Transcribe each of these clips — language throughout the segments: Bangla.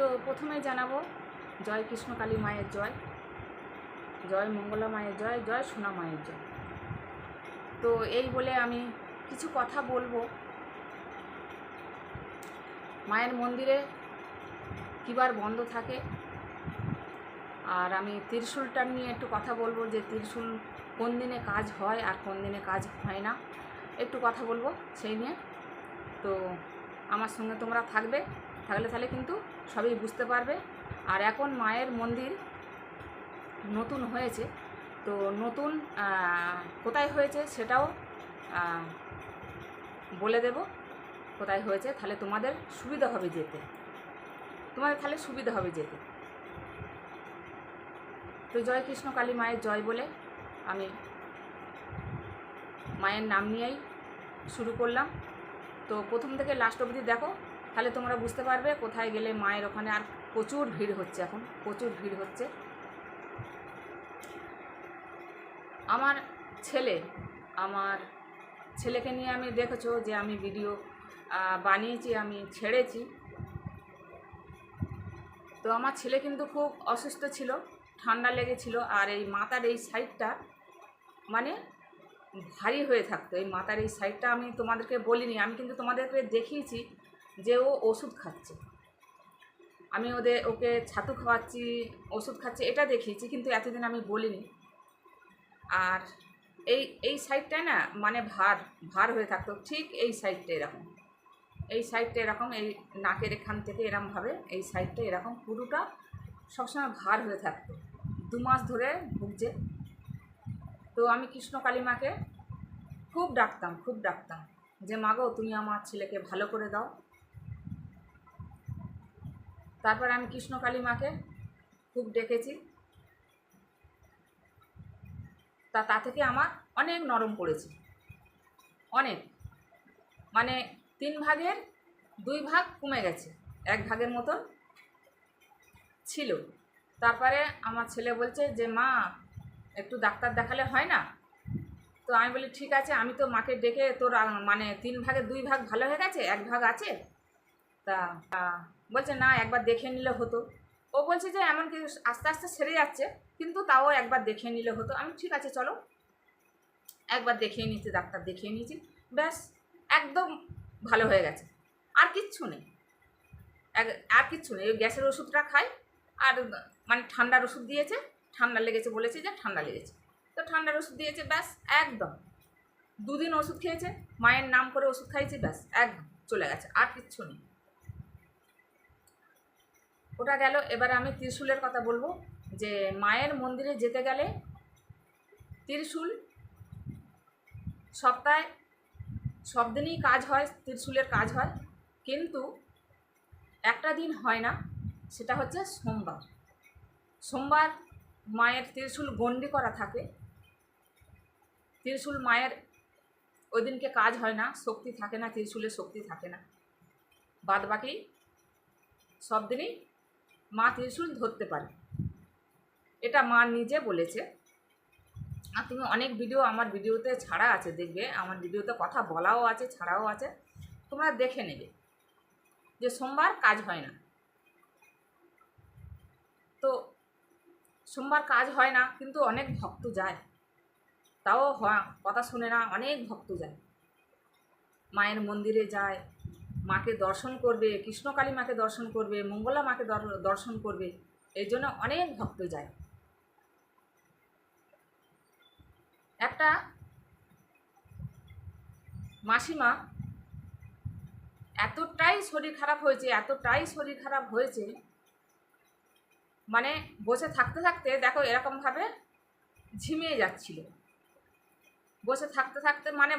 তো প্রথমে জানাবো জয় কৃষ্ণকালী মায়ের জয়, জয় মঙ্গলা মায়ের জয়, জয় সোনা মায়ের জয়। তো এই বলে আমি কিছু কথা বলবো। মায়ের মন্দিরে কিবার বন্ধ থাকে, আর আমি ত্রিশূলটা নিয়ে একটু কথা বলবো যে ত্রিশূল কোন দিনে কাজ হয় আর কোন দিনে কাজ হয় না, একটু কথা বলবো সেই নিয়ে। তো আমার সঙ্গে তোমরা থাকবে, তাহলে কিন্তু সবই বুঝতে পারবে। আর এখন মায়ের মন্দির নতুন হয়েছে, তো নতুন কোথায় হয়েছে সেটাও বলে দেব কোথায় হয়েছে, তাহলে তোমাদের সুবিধা হবে যেতে, তাহলে সুবিধা হবে যেতে। তো জয় কৃষ্ণকালী মায়ের জয় বলে আমি মায়ের নাম নিয়েই শুরু করলাম। তো প্রথম থেকে লাস্ট অবধি দেখো, তাহলে তোমরা বুঝতে পারবে কোথায় গেলে মায়ের ওখানে। আর প্রচুর ভিড় হচ্ছে, এখন প্রচুর ভিড় হচ্ছে। আমার ছেলেকে নিয়ে আমি দেখেছো যে আমি ভিডিও বানিয়েছি, আমি ছেড়েছি। তো আমার ছেলে কিন্তু খুব অসুস্থ ছিল, ঠান্ডা লেগেছিল, আর এই মাথার এই সাইডটা মানে ভারী হয়ে থাকতো। এই মাথার এই সাইডটা আমি তোমাদেরকে বলিনি, আমি কিন্তু তোমাদেরকে দেখিয়েছি যে ও ওষুধ খাচ্ছে, আমি ওকে ছাতু খাওয়াচ্ছি, ওষুধ খাচ্ছে, এটা দেখিয়েছি, কিন্তু এতদিন আমি বলিনি। আর এই সাইডটায় না মানে ভার হয়ে থাকতো, ঠিক এই সাইডটা এরকম, এই সাইডটা এরকম, এই নাকের এখান থেকে এরকমভাবে এই সাইডটা এরকম পুরোটা সবসময় ভার হয়ে থাকতো। 2 মাস ধরে ভুগছে। তো আমি কৃষ্ণকালী মাকে খুব ডাকতাম যে মাগো তুমি আমার ছেলেকে ভালো করে দাও। তারপর আমি কৃষ্ণকালী মাকে খুব ডেকেছি, তা থেকে আমার অনেক নরম পড়েছে, অনেক, মানে 3 ভাগের 2 ভাগ কমে গেছে, 1 ভাগের মতন ছিল। তারপরে আমার ছেলে বলছে যে মা একটু ডাক্তার দেখালে হয় না? তো আমি বলি ঠিক আছে, আমি তো মাকে ডেকে তোর মানে 3 ভাগের 2 ভাগ ভালো হয়ে গেছে, 1 ভাগ আছে। তা বলছে না একবার দেখে নিলে হতো। ও বলছে যে এমন কি আস্তে আস্তে সেরে যাচ্ছে, কিন্তু তাও একবার দেখে নিলে হতো। আমি ঠিক আছে চলো, একবার দেখিয়ে নিয়েছি, ডাক্তার দেখিয়ে নিয়েছি, ব্যাস একদম ভালো হয়ে গেছে। আর কিচ্ছু নেই, আর কিচ্ছু নেই। ওই গ্যাসের ওষুধটা খাই, আর মানে ঠান্ডার ওষুধ দিয়েছে, ঠান্ডা লেগেছে বলেছে যে ঠান্ডা লেগেছে, তো ঠান্ডার ওষুধ দিয়েছে, ব্যাস একদম 2 দিন ওষুধ খেয়েছে, মায়ের নাম করে ওষুধ খাইছি, ব্যাস একদম চলে গেছে, আর কিচ্ছু নেই। ওটা গেল। এবার আমি ত্রিশূলের কথা বলবো, যে মায়ের মন্দিরে যেতে গেলে ত্রিশূল সপ্তাহে সব দিনই কাজ হয়, ত্রিশূলের কাজ হয়, কিন্তু একটা দিন হয় না, সেটা হচ্ছে সোমবার মায়ের ত্রিশূল গণ্ডি করা থাকে। ত্রিশূল মায়ের ওই দিনকে কাজ হয় না, শক্তি থাকে না, ত্রিশূলের শক্তি থাকে না। বাদ বাকি সব দিনই মা ত্রিশূল ধরতে পারে, এটা মা নিজে বলেছে। আর তুমি অনেক ভিডিও আমার ভিডিওতে ছাড়া আছে, দেখবে আমার ভিডিওতে কথা বলাও আছে, ছাড়াও আছে, তোমরা দেখে নেবে যে সোমবার কাজ হয় না। তো সোমবার কাজ হয় না, কিন্তু অনেক ভক্ত যায়, তাও কথা শুনে না, অনেক ভক্ত যায়, মায়ের মন্দিরে যায়, মাকে দর্শন করবে, কৃষ্ণকালী মাকে দর্শন করবে, মঙ্গলা মাকে দর্শন করবে, এই জন্য অনেক ভক্ত যায়। একটা মাসিমা এতটাই শরীর খারাপ হয়েছে, মানে বসে থাকতে থাকতে দেখো এরকমভাবে ঝিমিয়ে যাচ্ছিল, বসে থাকতে মানে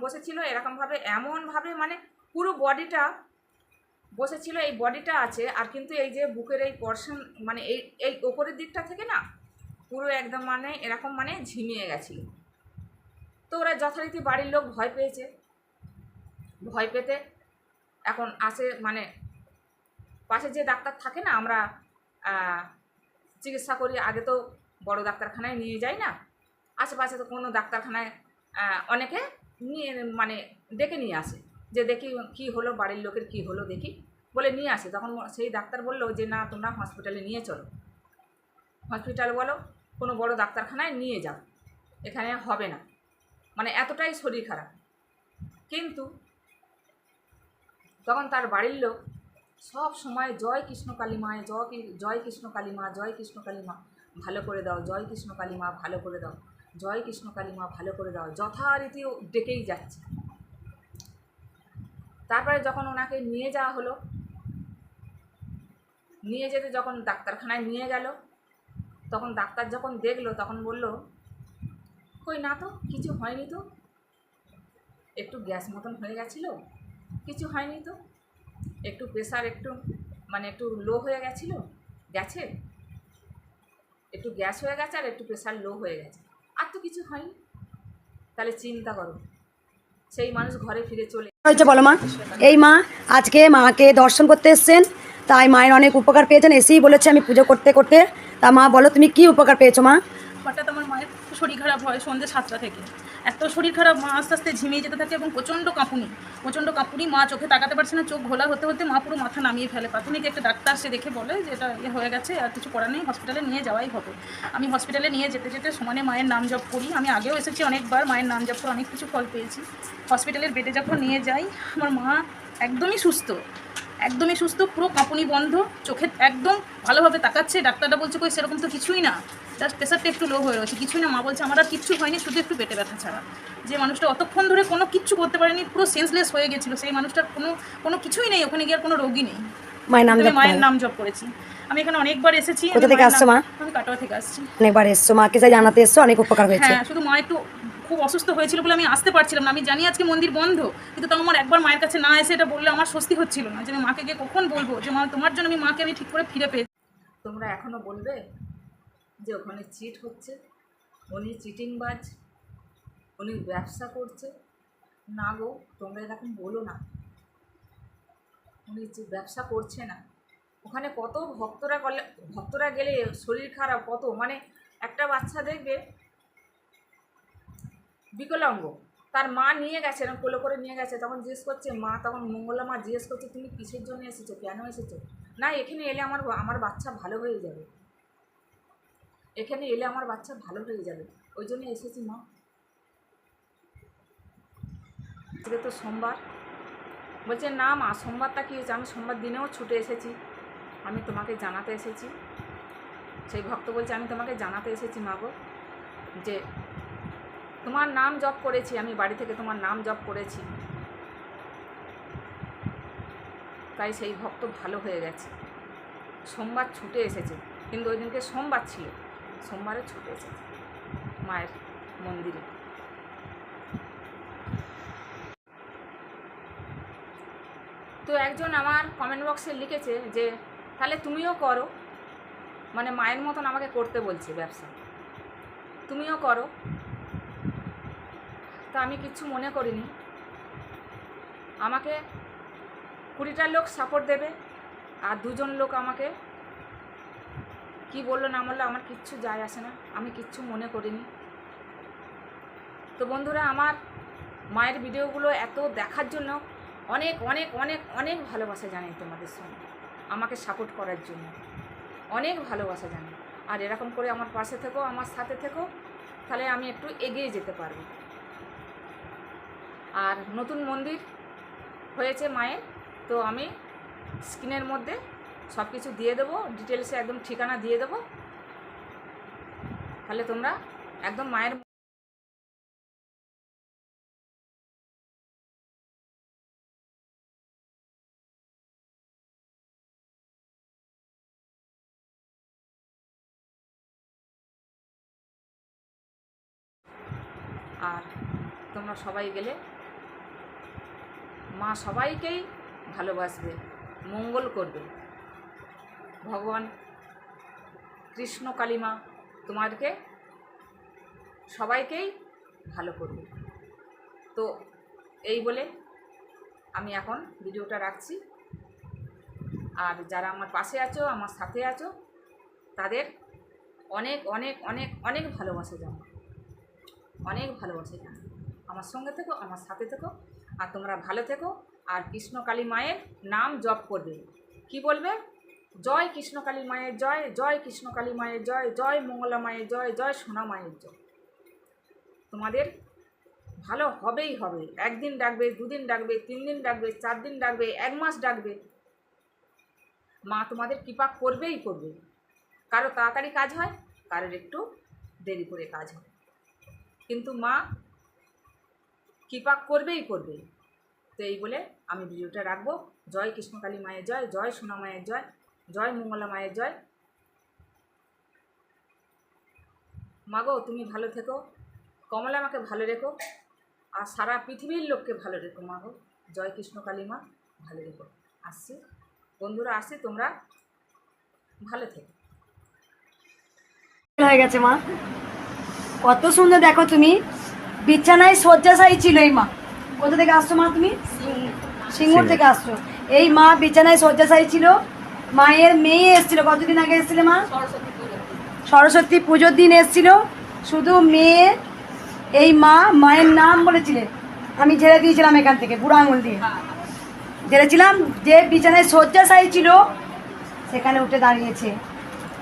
বসেছিল এরকমভাবে, এমনভাবে মানে পুরো বডিটা বসেছিল, এই বডিটা আছে, আর কিন্তু এই যে বুকের এই পর্শন মানে এই ওপরের দিকটা থেকে না পুরো একদম মানে এরকম মানে ঝিমিয়ে গেছিল। তো ওরা যথারীতি বাড়ির লোক ভয় পেয়েছে, ভয় পেতে এখন আসে মানে পাশে যে ডাক্তার থাকে না, আমরা চিকিৎসা করি, আগে তো বড় ডাক্তারখানায় নিয়ে যাই না, আশেপাশে তো কোনো ডাক্তারখানায় অনেকে নিয়ে মানে ডেকে নিয়ে আসে, যে দেখি কী হলো, বাড়ির লোকের কী হলো দেখি। বলে নিয়ে আসে, তখন সেই ডাক্তার বললো যে না তোমরা হসপিটালে নিয়ে চলো, হসপিটাল বলো কোনো বড় ডাক্তারখানায় নিয়ে যাও, এখানে হবে না, মানে এতটাই শরীর খারাপ। কিন্তু তখন তার বাড়ির লোক সব সময় জয় কৃষ্ণ কালী মা, জয় কৃষ্ণ কালী মা, জয় কৃষ্ণ কালী মা ভালো করে দাও, জয় কৃষ্ণ কালী মা ভালো করে দাও, জয় কৃষ্ণ কালী মা ভালো করে দাও, যথারীতি ডেকেই যাচ্ছে। তারপরে যখন ওনাকে নিয়ে যাওয়া হলো, নিয়ে যেতে যখন ডাক্তারখানায় নিয়ে গেল, তখন ডাক্তার যখন দেখলো তখন বলল কই না তো কিছু হয়নি তো, একটু গ্যাস মতন হয়ে গেছিলো, কিছু হয়নি তো, একটু প্রেশার একটু মানে একটু লো হয়ে গেছিলো, গেছে একটু গ্যাস হয়ে গেছে আর একটু প্রেশার লো হয়ে গেছে, আর তো কিছু হয়নি। তাহলে চিন্তা করো, সেই মানুষ ঘরে ফিরে চলে হয়েছে বলো মা। এই মা আজকে মাকে দর্শন করতে এসছেন, তাই মায়ের অনেক উপকার পেয়েছেন, এসেই বলেছে আমি পুজো করতে করতে। তা মা বলো তুমি কি উপকার পেয়েছো মা? হঠাৎ আমার মায়ের শরীর খারাপ হয় সন্ধ্যে 7টা থেকে, এত শরীর খারাপ, মা আস্তে আস্তে ঝিমিয়ে যেতে থাকে এবং প্রচণ্ড কাঁপুনি, মা চোখে তাকাতে পারছে না, চোখ ঘোলা হতে হতে মা পুরো মাথা নামিয়ে ফেলে। প্রাথমিক একটা ডাক্তার সে দেখে বলে যে এটা হয়ে গেছে, আর কিছু করার নেই, হসপিটালে নিয়ে যাওয়াই হবে। আমি হসপিটালে নিয়ে যেতে যেতে সমানে মায়ের নাম জপ করি, আমি আগেও এসেছি অনেকবার, মায়ের নাম জপ করে অনেক কিছু ফল পেয়েছি। হসপিটালের বেডে যখন নিয়ে যাই আমার মা একদমই সুস্থ, পুরো কাঁপুনি বন্ধ, চোখে একদম ভালোভাবে তাকাচ্ছে। ডাক্তাররা বলছে কই সেরকম তো কিছুই না, জাস্ট প্রেশারটা একটু লো হয়ে রয়েছে, কিছুই না। মা বলছে আমার আর কিচ্ছু হয়নি, শুধু একটু পেটে ব্যথা ছাড়া। যে মানুষটা অতক্ষণ ধরে কোনো কিচ্ছু করতে পারেনি, পুরো সেন্সলেস হয়ে গেছিলো, সেই মানুষটার কোনো কিছুই নেই, ওখানে গিয়ে আর কোনো রোগী নেই। মায়ের নাম জপ করেছি। আমি এখানে অনেকবার এসেছি। কোথা থেকে আসছো মা? আমি কাটোয়া থেকে আসছি। অনেকবার এসছো, মাকে যা জানাতে এসছো, অনেক উপকার হয়েছে। হ্যাঁ, শুধু মা একটু খুব অসুস্থ হয়েছিল বলে আমি আসতে পারছিলাম না। আমি জানি আজকে মন্দির বন্ধ, কিন্তু তাও আমার একবার মায়ের কাছে না এসে এটা বললে আমার স্বস্তি হচ্ছিল না, যে আমি মাকে গিয়ে কখন বলবো যে মা তোমার জন্য মাকে আমি ঠিক করে ফিরে পেয়েছি। তোমরা এখনো বলবে যে ওখানে চিট হচ্ছে, উনি চিটিংবাজ, উনি ব্যবসা করছে। না গো, তোমরা এরকম বলো না, উনি যে ব্যবসা করছে না, ওখানে কত ভক্তরা গেলে শরীর খারাপ কত, মানে একটা বাচ্চা দেখবে বিকলাঙ্গ, তার মা নিয়ে গেছে, এরকম কোলে করে নিয়ে গেছে, তখন জিজ্ঞেস করছে মা, তখন মঙ্গলা মা জিজ্ঞেস করছে তুমি কিসের জন্য এসেছো, কেন এসেছো? না এখানে এলে আমার বাচ্চা ভালো হয়ে যাবে, এখানে এলে আমার বাচ্চা ভালো হয়ে যাবে, ওই জন্য এসেছি মা। আজকে তো সোমবার, বলছে না মা সোমবারটা কী হয়েছে, আমি সোমবার দিনেও ছুটে এসেছি, আমি তোমাকে জানাতে এসেছি। সেই ভক্ত বলছে আমি তোমাকে জানাতে এসেছি মা গো, যে তোমার নাম জপ করেছি, আমি বাড়ি থেকে তোমার নাম জপ করেছি, তাই সেই ভক্ত ভালো হয়ে গেছে, সোমবার ছুটে এসেছে, কিন্তু ওই দিনকে সোমবার ছিল, সোমবারে ছুটে এসেছে মায়ের মন্দিরে। তো একজন আমার কমেন্ট বক্সে লিখেছে যে তাহলে তুমিও করো, মানে মায়ের মতন আমাকে করতে বলছে ব্যবসা, তুমিও করো। তো আমি কিচ্ছু মনে করিনি, আমাকে 20টা লোক সাপোর্ট দেবে আর 2জন লোক আমাকে কি বললো না বললো আমার কিচ্ছু যায় আসে না, আমি কিচ্ছু মনে করিনি। তো বন্ধুরা, আমার মায়ের ভিডিওগুলো এত দেখার জন্য অনেক অনেক অনেক অনেক ভালোবাসা জানাই তোমাদের সঙ্গে, আমাকে সাপোর্ট করার জন্য অনেক ভালোবাসা জানাই। আর এরকম করে আমার পাশে থেকো, আমার সাথে থেকো, তাহলে আমি একটু এগিয়ে যেতে পারবো। আর নতুন মন্দির হয়েছে মায়ের, তো আমি স্ক্রিনের মধ্যে সব কিছু দিয়ে দেবো, ডিটেলসে একদম ঠিকানা দিয়ে দেবো, তাহলে তোমরা একদম মায়ের আর তোমরা সবাই গেলে মা সবাইকেই ভালোবাসবে, মঙ্গল করবে, ভগবান কৃষ্ণ কালী মা তোমাদেরকে সবাইকেই ভালো করবে। তো এই বলে আমি এখন ভিডিওটা রাখছি। আর যারা আমার পাশে আছো, আমার সাথে আছো, তাদের অনেক অনেক অনেক অনেক ভালোবাসা জানো, অনেক ভালোবাসা জানো। আমার সঙ্গে থেকো, আমার সাথে থেকো, আর তোমরা ভালো থেকো আর কৃষ্ণকালী মায়ের নাম জপ করবে। কি বলবে? জয় কৃষ্ণকালী মায়ের জয়, জয় কৃষ্ণকালী মায়ের জয়, জয় মঙ্গলা মায়ের জয়, জয় সোনা মায়ের জয়। তোমাদের ভালো হবেই হবে। একদিন ডাকবে, দুদিন ডাকবে, 3 দিন ডাকবে, 4 দিন ডাকবে, 1 মাস ডাকবে, মা তোমাদের কৃপা করবেই করবে। কারো তাড়াতাড়ি কাজ হয়, কারোর একটু দেরি করে কাজ হয়, কিন্তু মা কৃপা করবেই করবে। তো এই বলে আমি ভিডিওটা রাখবো। জয় কৃষ্ণকালী মায়ের জয়, জয় সোনা মায়ের জয়, জয় মঙ্গলা মায়ের জয়। মাগো তুমি ভালো থেকো, কমলা আমাকে ভালো রেখো, আর সারা পৃথিবীর লোককে ভালো রেখো মাগো। জয় কৃষ্ণকালী মা, ভালো রেখো। আসছি বন্ধুরা, আসছি, তোমরা ভালো থেকো। হয়ে গেছে মা, কত সুন্দর দেখো তুমি। বিছানায় শয্যাশায়ী ছিল এই মা। কোথা থেকে আসছো মা তুমি? সিঙ্গুর থেকে আসছো। এই মা বিছানায় শয্যাশায়ী ছিল। মায়ের মেয়ে এসেছিল, কতদিন আগে এসেছিলে মা? সরস্বতী পুজোর দিন এসেছিল। শুধু মেয়ে, এই মা মায়ের নাম বলেছিলেন। আমি ঝেড়ে দিয়েছিলাম এখান থেকে, বুড়ো আঙুল দিয়ে ঝেড়েছিলাম। যে বিছানায় শয্যাশায়ী ছিল সেখানে উঠে দাঁড়িয়েছে।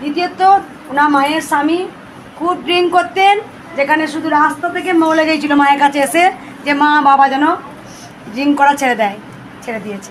দ্বিতীয়ত, ওনার মায়ের স্বামী খুব ড্রিঙ্ক করতেন, যেখানে শুধু রাস্তা থেকে মৌলে গিয়েছিল মায়ের কাছে এসে যে মা বাবা যেন ড্রিঙ্ক করা ছেড়ে দিয়েছে।